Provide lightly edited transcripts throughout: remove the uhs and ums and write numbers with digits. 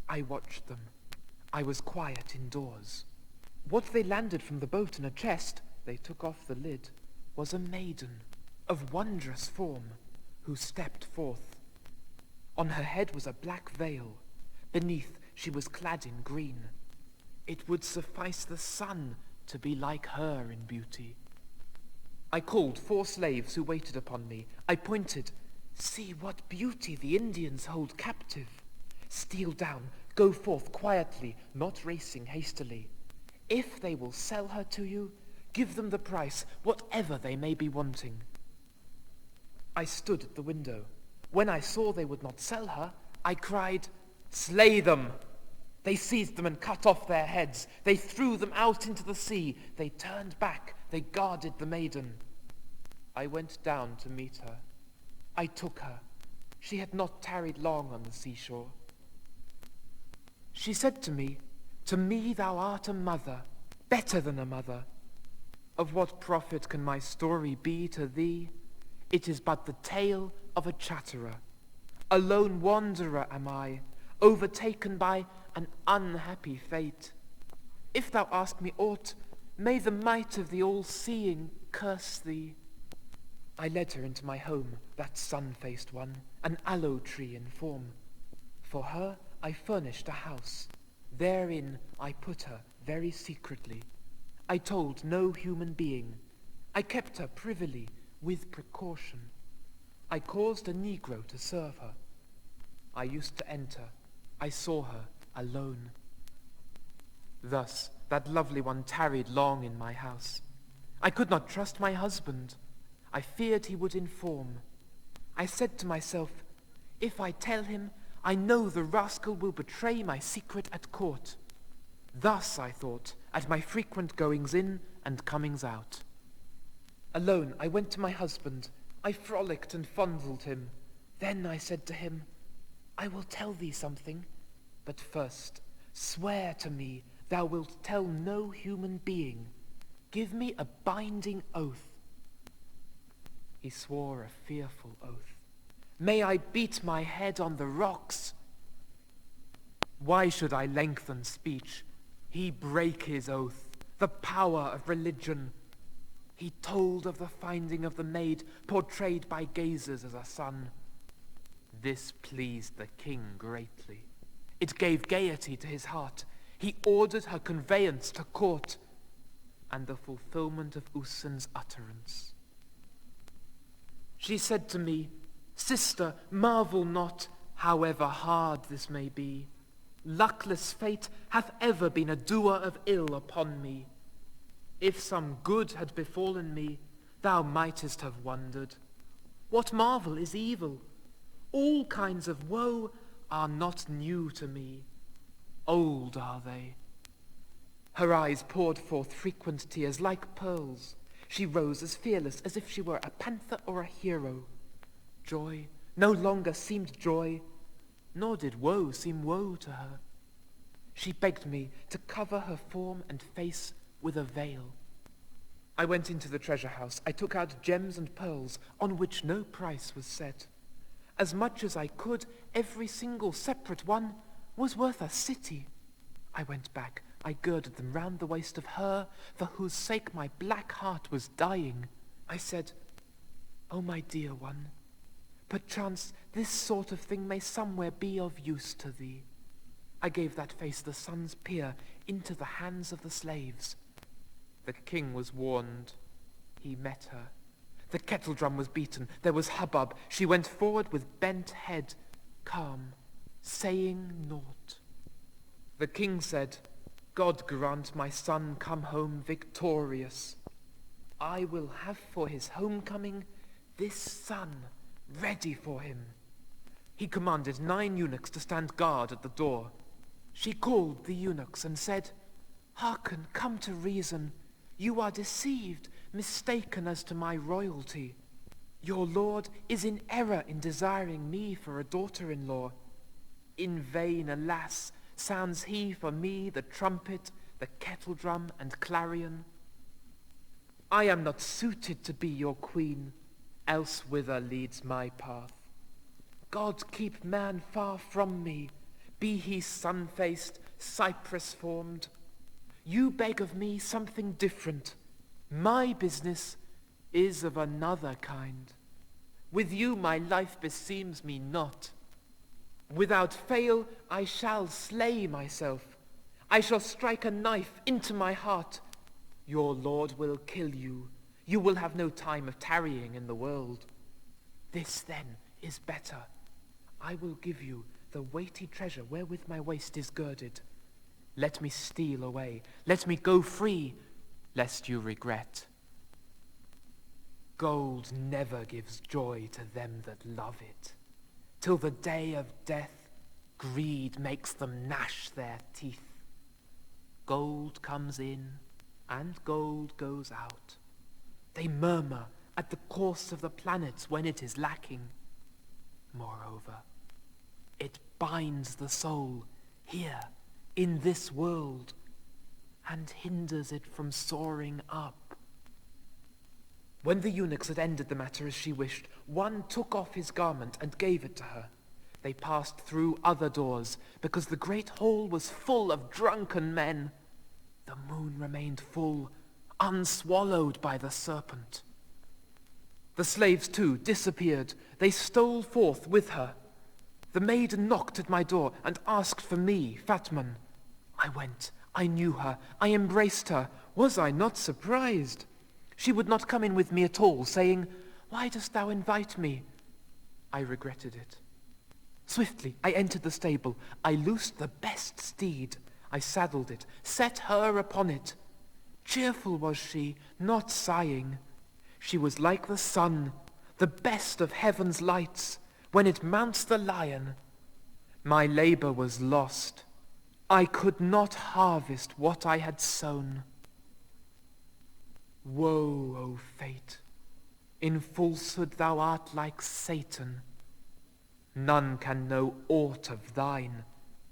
I watched them. I was quiet indoors. What they landed from the boat in a chest, they took off the lid, was a maiden of wondrous form who stepped forth. On her head was a black veil. Beneath she was clad in green. It would suffice the sun to be like her in beauty. I called 4 slaves who waited upon me. I pointed, "See what beauty the Indians hold captive. Steal down, go forth quietly, not racing hastily. If they will sell her to you, give them the price, whatever they may be wanting." I stood at the window. When I saw they would not sell her, I cried, "Slay them!" They seized them and cut off their heads. They threw them out into the sea. They turned back. They guarded the maiden. I went down to meet her. I took her. She had not tarried long on the seashore. She said to me thou art a mother, better than a mother. Of what profit can my story be to thee? It is but the tale of a chatterer. A lone wanderer am I, overtaken by an unhappy fate. If thou ask me aught, may the might of the all-seeing curse thee. I led her into my home, that sun-faced one, an aloe tree in form. For her I furnished a house. Therein I put her very secretly. I told no human being. I kept her privily, with precaution. I caused a Negro to serve her. I used to enter. I saw her alone. Thus that lovely one tarried long in my house. I could not trust my husband. I feared he would inform. I said to myself, if I tell him, I know the rascal will betray my secret at court. Thus, I thought, at my frequent goings in and comings out. Alone, I went to my husband. I frolicked and fondled him. Then I said to him, I will tell thee something, but first swear to me thou wilt tell no human being. Give me a binding oath. He swore a fearful oath. May I beat my head on the rocks. Why should I lengthen speech? He brake his oath, the power of religion. He told of the finding of the maid, portrayed by gazers as a son. This pleased the king greatly. It gave gaiety to his heart. He ordered her conveyance to court, and the fulfillment of Ussen's utterance. She said to me, Sister, marvel not, however hard this may be. Luckless fate hath ever been a doer of ill upon me. If some good had befallen me, thou mightest have wondered. What marvel is evil? All kinds of woe are not new to me. Old are they. Her eyes poured forth frequent tears like pearls. She rose as fearless as if she were a panther or a hero. Joy no longer seemed joy, nor did woe seem woe to her. She begged me to cover her form and face with a veil. I went into the treasure house. I took out gems and pearls on which no price was set. As much as I could, every single separate one was worth a city. I went back. I girded them round the waist of her for whose sake my black heart was dying. I said, O my dear one, perchance this sort of thing may somewhere be of use to thee. I gave that face the sun's peer into the hands of the slaves. The king was warned. He met her. The kettle drum was beaten. There was hubbub. She went forward with bent head, calm, saying naught. The king said, God grant my son come home victorious. I will have for his homecoming this son ready for him. He commanded 9 eunuchs to stand guard at the door. She called the eunuchs and said, Hearken, come to reason. You are deceived, mistaken as to my royalty. Your lord is in error in desiring me for a daughter-in-law. In vain, alas, sounds he for me the trumpet, the kettle-drum, and clarion. I am not suited to be your queen, else whither leads my path? God keep man far from me. be he sun-faced, cypress-formed. You beg of me something different. My business is of another kind. With you my life beseems me not. Without fail I shall slay myself. I shall strike a knife into my heart. Your Lord will kill you. You will have no time of tarrying in the world. This then is better. I will give you the weighty treasure wherewith my waist is girded. Let me steal away. Let me go free, lest you regret. Gold never gives joy to them that love it. Till the day of death, greed makes them gnash their teeth. Gold comes in, and gold goes out. They murmur at the course of the planets when it is lacking. Moreover, it binds the soul here in this world and hinders it from soaring up. When the eunuchs had ended the matter as she wished, one took off his garment and gave it to her. They passed through other doors, because the great hall was full of drunken men. The moon remained full, unswallowed by the serpent. The slaves too disappeared. They stole forth with her. The maiden knocked at my door and asked for me, Fatman. I went. I knew her. I embraced her. Was I not surprised? She would not come in with me at all, saying, "Why dost thou invite me?" I regretted it. Swiftly I entered the stable. I loosed the best steed. I saddled it, set her upon it. Cheerful was she, not sighing. She was like the sun, the best of heaven's lights, when it mounts the lion. My labor was lost. I could not harvest what I had sown. Woe, O fate! In falsehood thou art like Satan. None can know aught of thine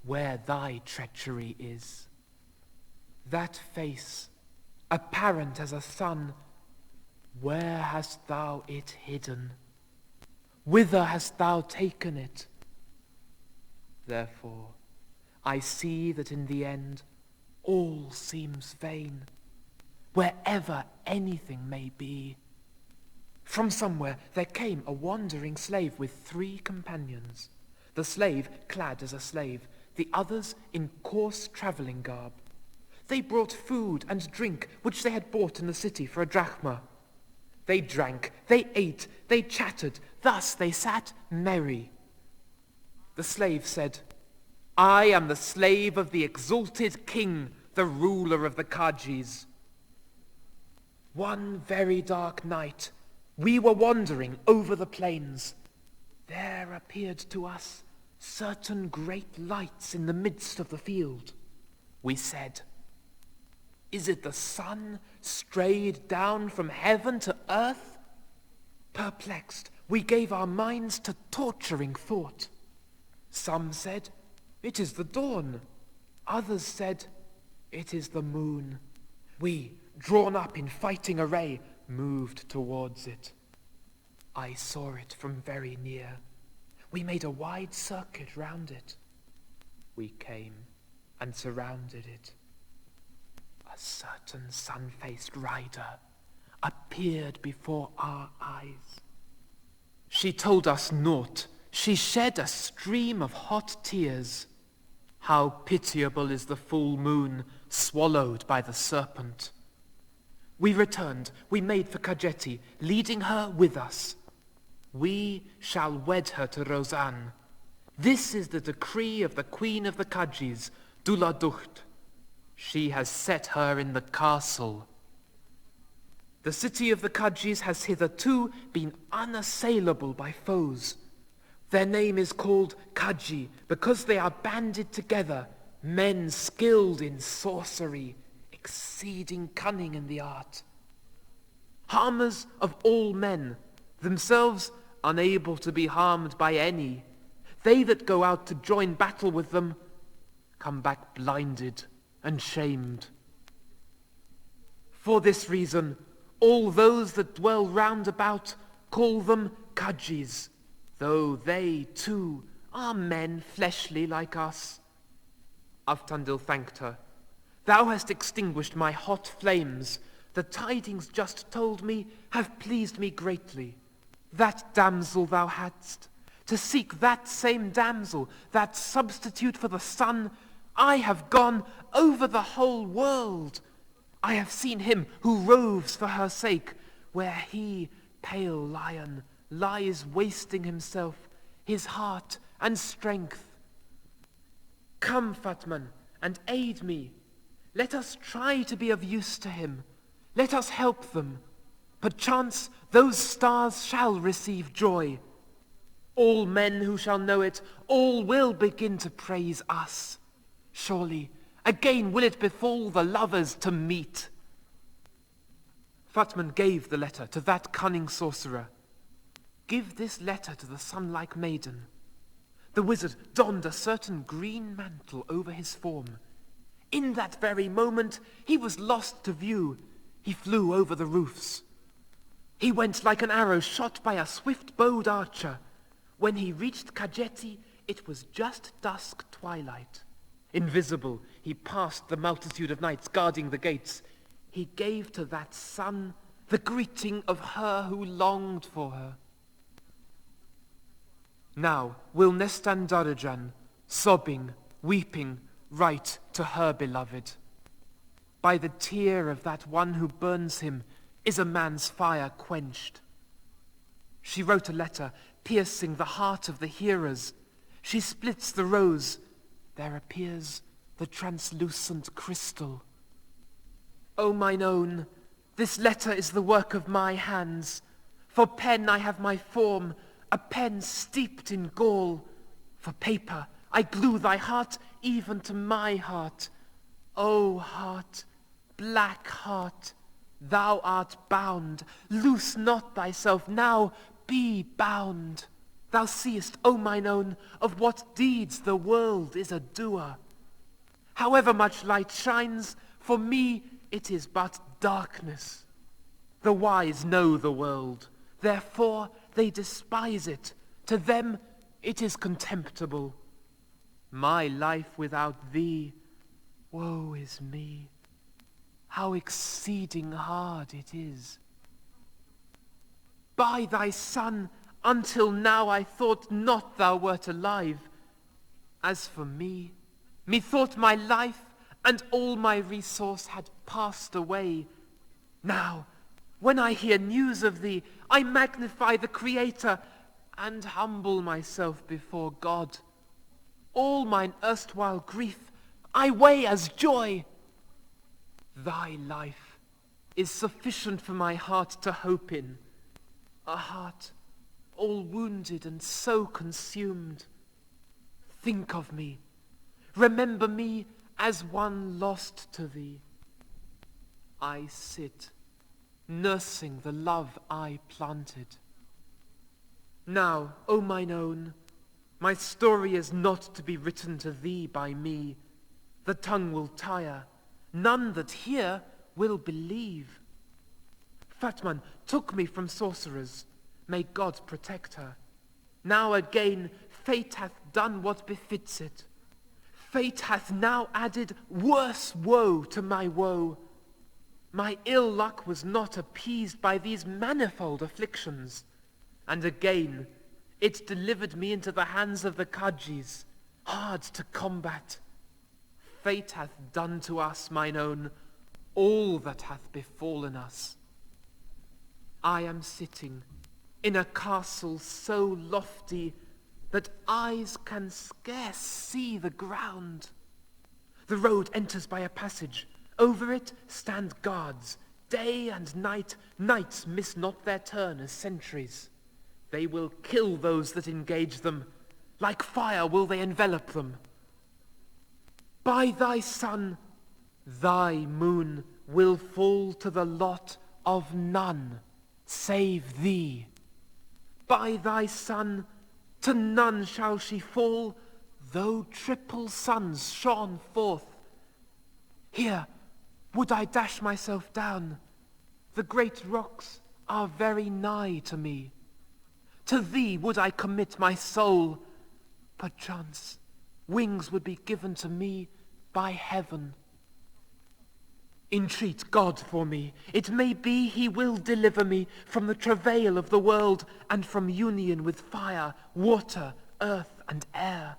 where thy treachery is. That face, apparent as a sun, where hast thou it hidden? Whither hast thou taken it? Therefore, I see that in the end all seems vain, wherever anything may be. From somewhere there came a wandering slave with 3 companions. The slave clad as a slave, the others in coarse travelling garb. They brought food and drink which they had bought in the city for a drachma. They drank, they ate, they chattered, thus they sat merry. The slave said, "I am the slave of the exalted king, the ruler of the Kajis. One very dark night, we were wandering over the plains. There appeared to us certain great lights in the midst of the field. We said, 'Is it the sun strayed down from heaven to earth?' Perplexed, we gave our minds to torturing thought. Some said, 'It is the dawn.' Others said, 'It is the moon.' We, drawn up in fighting array, moved towards it. I saw it from very near. We made a wide circuit round it. We came and surrounded it. A certain sun-faced rider appeared before our eyes. She told us naught. She shed a stream of hot tears. How pitiable is the full moon swallowed by the serpent. We returned. We made for Kajeti, leading her with us. We shall wed her to Rozan. This is the decree of the queen of the Kajis, Duladucht. She has set her in the castle. The city of the Kajis has hitherto been unassailable by foes. Their name is called Kaji because they are banded together, men skilled in sorcery, exceeding cunning in the art. Harmers of all men, themselves unable to be harmed by any. They that go out to join battle with them come back blinded and shamed. For this reason, all those that dwell round about call them Kajis, though they too Are men fleshly like us? Avtandil thanked her. Thou hast extinguished my hot flames. The tidings just told me have pleased me greatly. That damsel thou hadst, to seek that same damsel, that substitute for the sun, I have gone over the whole world. I have seen him who roves for her sake, where he, pale lion, lies wasting himself, his heart and strength. Come, Fatman, and aid me. Let us try to be of use to him. Let us help them. Perchance those stars shall receive joy. All men who shall know it, all will begin to praise us. Surely, again will it befall the lovers to meet. Fatman gave the letter to that cunning sorcerer. Give this letter to the sun-like maiden. The wizard donned a certain green mantle over his form. In that very moment he was lost to view. He flew over the roofs. He went like an arrow shot by a swift-bowed archer. When he reached Kajeti, it was just dusk twilight. Invisible, he passed the multitude of knights guarding the gates. He gave to that sun the greeting of her who longed for her. Now will Nestandarajan, sobbing, weeping, write to her beloved. By the tear of that one who burns him is a man's fire quenched. She wrote a letter piercing the heart of the hearers. She splits the rose. There appears the translucent crystal. O mine own, this letter is the work of my hands. For pen I have my form, a pen steeped in gall. For paper I glue thy heart even to my heart. O heart, black heart, thou art bound. Loose not thyself now, be bound. Thou seest, O mine own, of what deeds the world is a doer. However much light shines, for me it is but darkness. The wise know the world, therefore they despise it. To them it is contemptible. My life without thee, woe is me. How exceeding hard it is. By thy son, until now I thought not thou wert alive. As for me, methought my life and all my resource had passed away. Now, when I hear news of thee, I magnify the Creator and humble myself before God. All mine erstwhile grief I weigh as joy. Thy life is sufficient for my heart to hope in, a heart all wounded and so consumed. Think of me, remember me as one lost to thee. I sit, nursing the love I planted. Now, O mine own, my story is not to be written to thee by me. The tongue will tire, none that hear will believe. Fatman took me from sorcerers, may God protect her. Now again fate hath done what befits it. Fate hath now added worse woe to my woe. My ill luck was not appeased by these manifold afflictions, and again it delivered me into the hands of the Kajis, hard to combat. Fate hath done to us, mine own, all that hath befallen us. I am sitting in a castle so lofty that eyes can scarce see the ground. The road enters by a passage. Over it stand guards. Day and night, knights miss not their turn as sentries. They will kill those that engage them. Like fire will they envelop them. By thy sun, thy moon will fall to the lot of none save thee. By thy sun, to none shall she fall, though triple suns shone forth. Here would I dash myself down. The great rocks are very nigh to me. To thee would I commit my soul. perchance wings would be given to me by heaven. Entreat God for me. It may be he will deliver me from the travail of the world and from union with fire, water, earth, and air.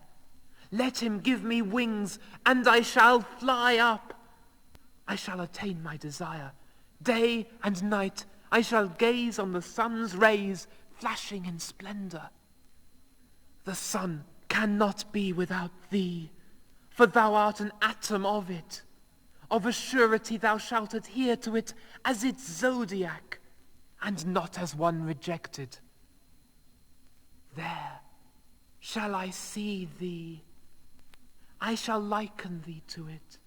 Let him give me wings, and I shall fly up. I shall attain my desire. Day and night I shall gaze on the sun's rays flashing in splendor. The sun cannot be without thee, for thou art an atom of it. Of a surety thou shalt adhere to it as its zodiac, and not as one rejected. There shall I see thee. I shall liken thee to it.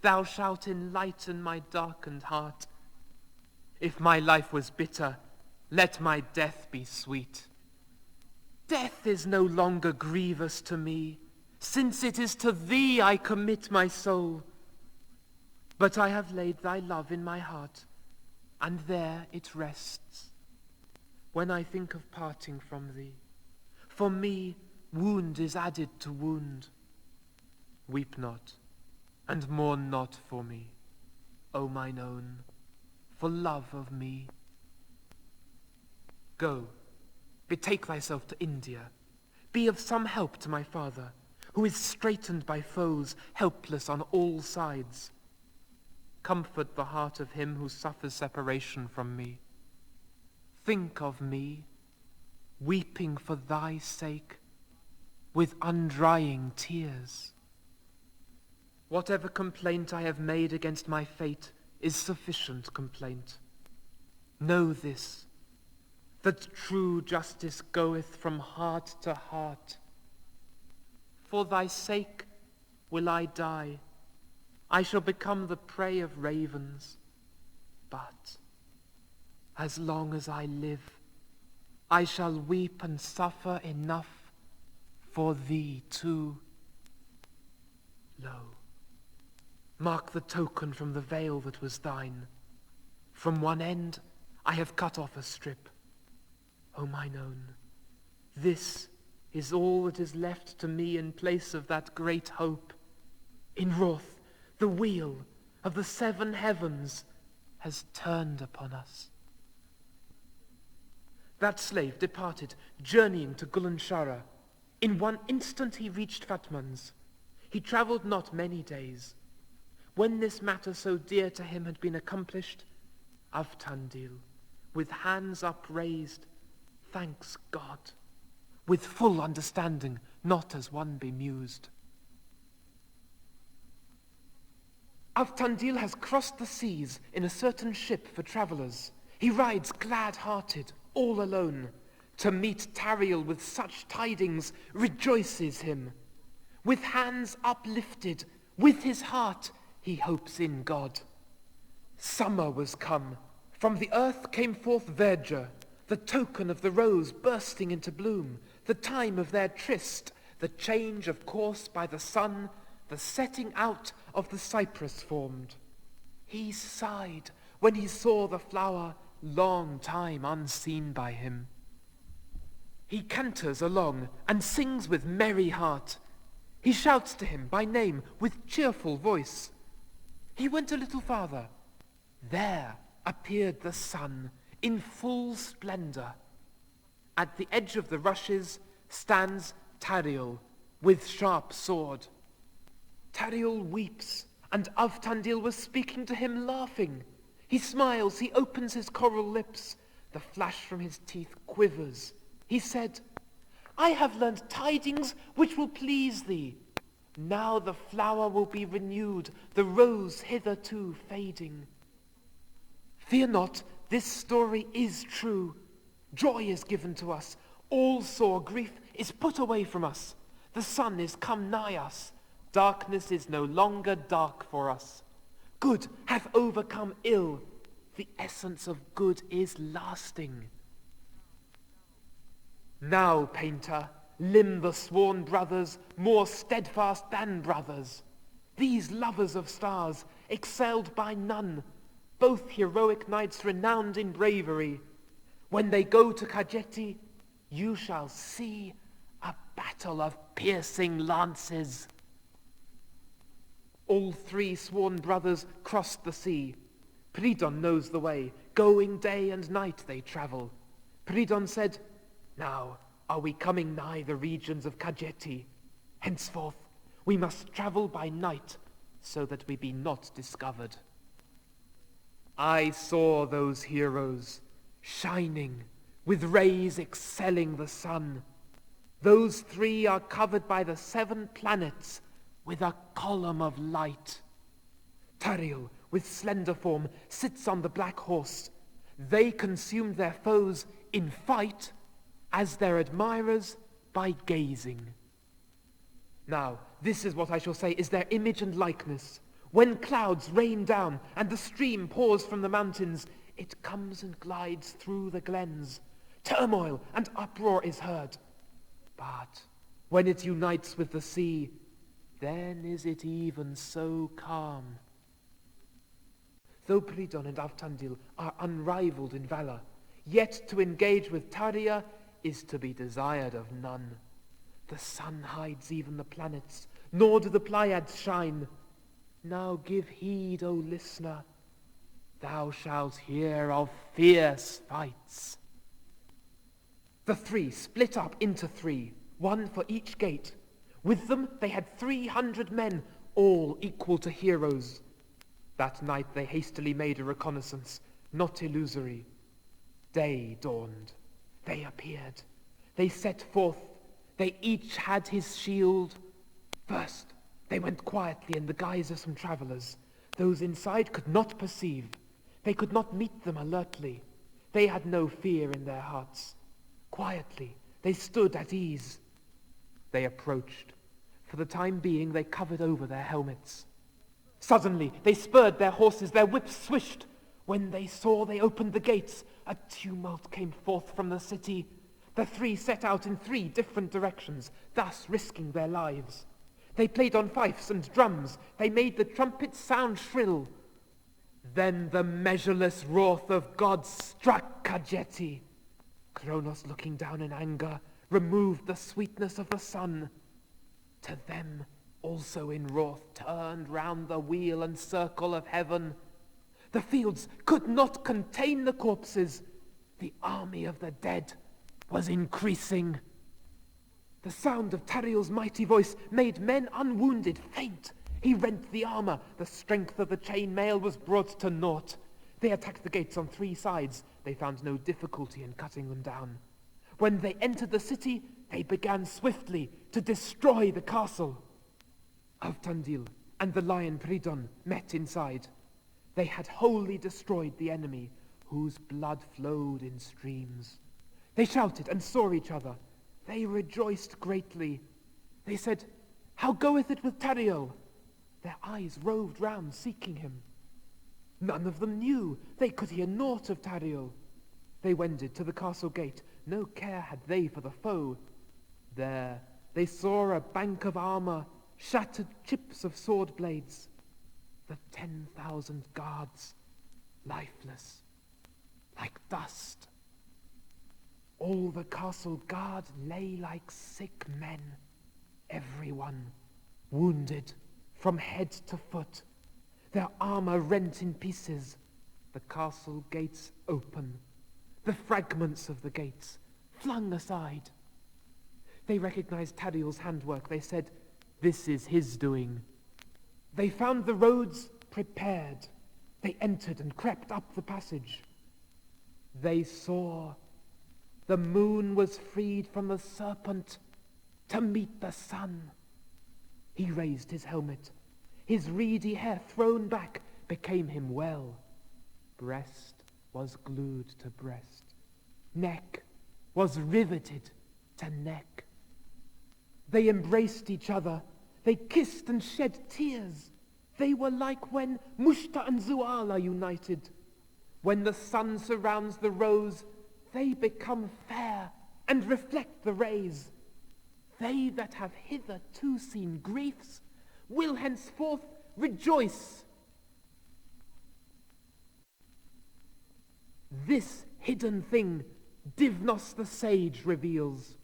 Thou shalt enlighten my darkened heart. If my life was bitter, let my death be sweet. Death is no longer grievous to me, since it is to thee I commit my soul. But I have laid thy love in my heart, and there it rests. When I think of parting from thee, for me wound is added to wound. Weep not, and mourn not for me, O mine own, for love of me. Go, betake thyself to India. Be of some help to my father, who is straitened by foes, helpless on all sides. Comfort the heart of him who suffers separation from me. Think of me, weeping for thy sake, with undrying tears. Whatever complaint I have made against my fate is sufficient complaint. Know this, that true justice goeth from heart to heart. For thy sake will I die. I shall become the prey of ravens. But as long as I live, I shall weep and suffer enough for thee too. Lo, mark the token from the veil that was thine. From one end I have cut off a strip. O mine own, this is all that is left to me in place of that great hope. In wrath, the wheel of the 7 heavens has turned upon us. That slave departed, journeying to Gulanshara. In one instant he reached Fatman's. He travelled not many days. When this matter so dear to him had been accomplished, Avtandil, with hands upraised, thanks God, with full understanding, not as one bemused. Avtandil has crossed the seas in a certain ship for travellers. He rides glad-hearted, all alone. To meet Tariel with such tidings rejoices him. With hands uplifted, with his heart, he hopes in God. Summer was come. From the earth came forth verdure, the token of the rose bursting into bloom, the time of their tryst, the change of course by the sun, the setting out of the cypress formed. He sighed when he saw the flower, long time unseen by him. He canters along and sings with merry heart. He shouts to him by name with cheerful voice. He went a little farther. There appeared the sun in full splendor. At the edge of the rushes stands Tariel with sharp sword. Tariel weeps, and Avtandil was speaking to him laughing. He smiles, he opens his coral lips. The flash from his teeth quivers. He said, I have learned tidings which will please thee. Now the flower will be renewed, the rose hitherto fading. Fear not, this story is true. Joy is given to us. All sore grief is put away from us. The sun is come nigh us. Darkness is no longer dark for us. Good hath overcome ill. The essence of good is lasting. Now, painter, limn the sworn brothers more steadfast than brothers. These lovers of stars, excelled by none, both heroic knights renowned in bravery. When they go to Kajeti, you shall see a battle. battle of piercing lances. All three sworn brothers crossed the sea. Pridon knows the way. Going day and night they travel. Pridon said, "Now are we coming nigh the regions of Kajeti? Henceforth we must travel by night, so that we be not discovered." I saw those heroes, shining, with rays excelling the sun. Those three are covered by the 7 planets with a column of light. Tariel, with slender form, sits on the black horse. They consumed their foes in fight, as their admirers by gazing. Now, this is what I shall say is their image and likeness. When clouds rain down and the stream pours from the mountains, it comes and glides through the glens. Turmoil and uproar is heard. But when it unites with the sea, then is it even so calm. Though Pridon and Avtandil are unrivaled in valor, yet to engage with Taria is to be desired of none. The sun hides even the planets, nor do the Pleiads shine. Now give heed, O listener. Thou shalt hear of fierce fights. The three split up into 3, 1 for each gate. With them they had 300 men, all equal to heroes. That night they hastily made a reconnaissance, not illusory. Day dawned. They appeared. They set forth. They each had his shield. First, they went quietly in the guise of some travelers. Those inside could not perceive. They could not meet them alertly. They had no fear in their hearts. Quietly, they stood at ease. They approached. For the time being, they covered over their helmets. Suddenly, they spurred their horses, their whips swished. When they saw they opened the gates, a tumult came forth from the city. The three set out in 3 different directions, thus risking their lives. They played on fifes and drums. They made the trumpets sound shrill. Then the measureless wrath of God struck Kajeti. Kronos, looking down in anger, removed the sweetness of the sun. To them, also in wrath, turned round the wheel and circle of heaven. The fields could not contain the corpses. The army of the dead was increasing. The sound of Tariel's mighty voice made men unwounded faint. He rent the armor. The strength of the chain mail was brought to naught. They attacked the gates on 3 sides. They found no difficulty in cutting them down. When they entered the city, they began swiftly to destroy the castle. Avtandil and the lion Pridon met inside. They had wholly destroyed the enemy, whose blood flowed in streams. They shouted and saw each other. They rejoiced greatly. They said, "How goeth it with Tariel?" Their eyes roved round, seeking him. None of them knew. They could hear naught of Tariel. They wended to the castle gate. No care had they for the foe. There they saw a bank of armor, shattered chips of sword blades. The 10,000 guards, lifeless, like dust. All the castle guard lay like sick men, everyone wounded from head to foot, their armor rent in pieces, the castle gates open, the fragments of the gates flung aside. They recognized Tariel's handwork. They said, "This is his doing." They found the roads prepared. They entered and crept up the passage. They saw the moon was freed from the serpent to meet the sun. He raised his helmet. His reedy hair thrown back became him well. Breast was glued to breast. Neck was riveted to neck. They embraced each other. They kissed and shed tears. They were like when Mushta and Zual are united. When the sun surrounds the rose, they become fair and reflect the rays. They that have hitherto seen griefs will henceforth rejoice. This hidden thing Divnos the sage reveals.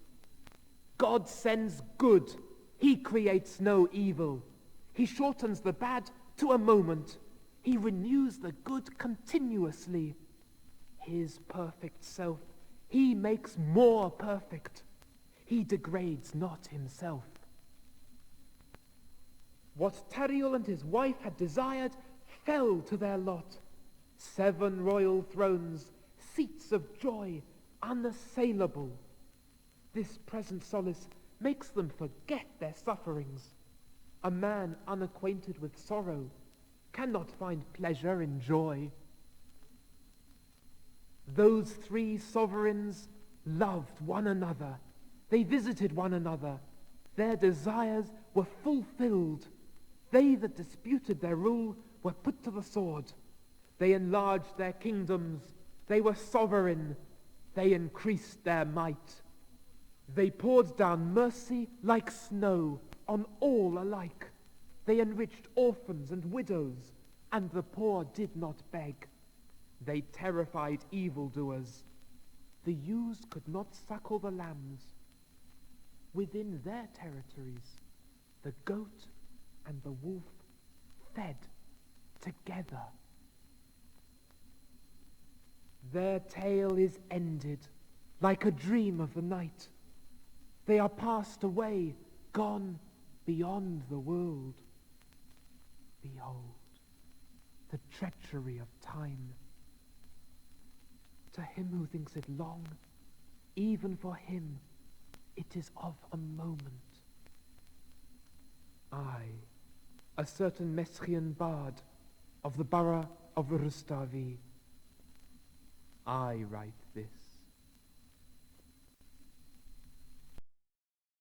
God sends good. He creates no evil. He shortens the bad to a moment. He renews the good continuously. His perfect self he makes more perfect. He degrades not himself. What Tariel and his wife had desired fell to their lot. 7 royal thrones, seats of joy, unassailable. This present solace makes them forget their sufferings. A man unacquainted with sorrow cannot find pleasure in joy. Those 3 sovereigns loved one another. They visited one another. Their desires were fulfilled. They that disputed their rule were put to the sword. They enlarged their kingdoms. They were sovereign. They increased their might. They poured down mercy like snow on all alike. They enriched orphans and widows, and the poor did not beg. They terrified evildoers. The ewes could not suckle the lambs. Within their territories, the goat and the wolf fed together. Their tale is ended like a dream of the night. They are passed away, gone beyond the world. Behold, the treachery of time. To him who thinks it long, even for him, it is of a moment. I, a certain Meschian bard of the borough of Rustave, I write